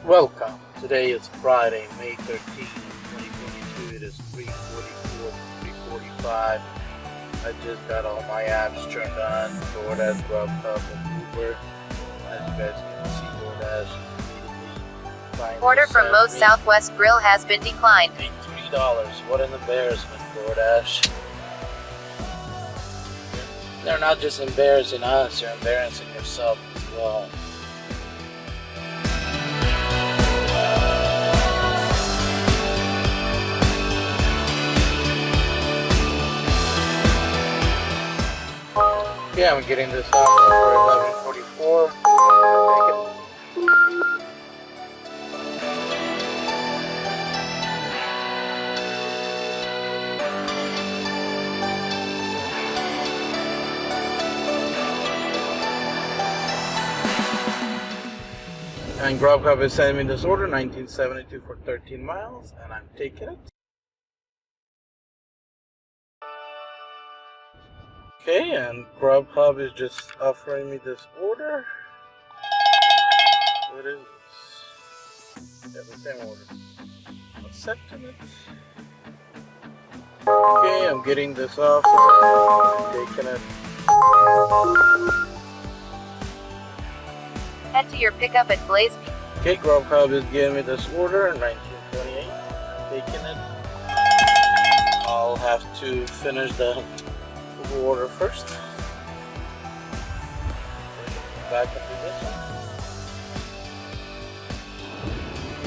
Welcome. Today is Friday, May 13th, 2022. It is 3:44 to 3:45. I just got all my apps turned on. DoorDash, Grubhub, and Uber. As you guys can see, DoorDash immediately finally Order from sent Moe's me Southwest Grill has been declined. $3. What an embarrassment, DoorDash. They're not just embarrassing us, you're embarrassing yourself as well. Yeah, I'm getting this offer for $11.44. Take it. And Grubhub is sending me this order, 1972 for 13 miles, and I'm taking it. Okay, and Grubhub is just offering me this order. What is this? Yeah, the same order. Accepting it. Okay, I'm getting this offer. I'm taking it. Head to your pickup at Blaze. Okay, Grubhub is giving me this order, 1928. I'm taking it. I'll have to finish the order first. Back up to this one.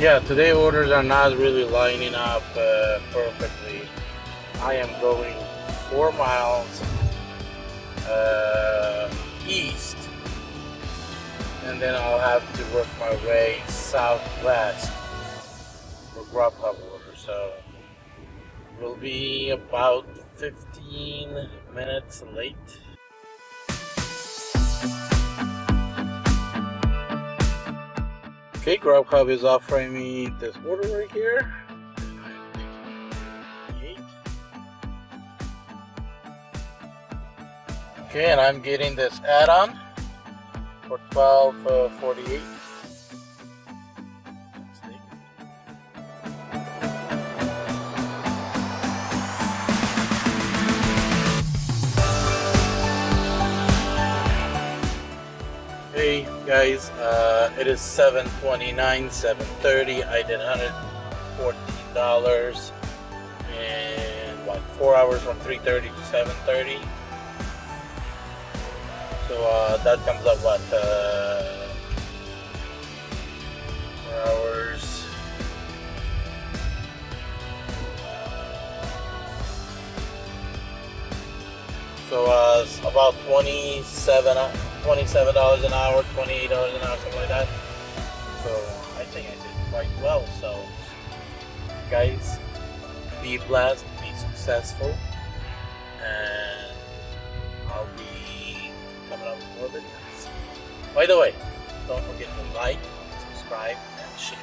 Yeah, today orders are not really lining up perfectly. I am going 4 miles east, and then I'll have to work my way southwest for Grubhub order. So we'll be about 15 minutes late. Okay, Grubhub is offering me this order right here. Okay, and I'm getting this add-on for $12.48. Hey guys, it is 7:29, 7:30. I did $114 in 4 hours from 3:30 to 7:30. So that comes up 4 hours. So it's about $27 an hour, $28 an hour, something like that. So I think I did quite well. So guys, be blessed, be successful, and I'll be coming up with more videos. By the way, don't forget to like, subscribe, and share.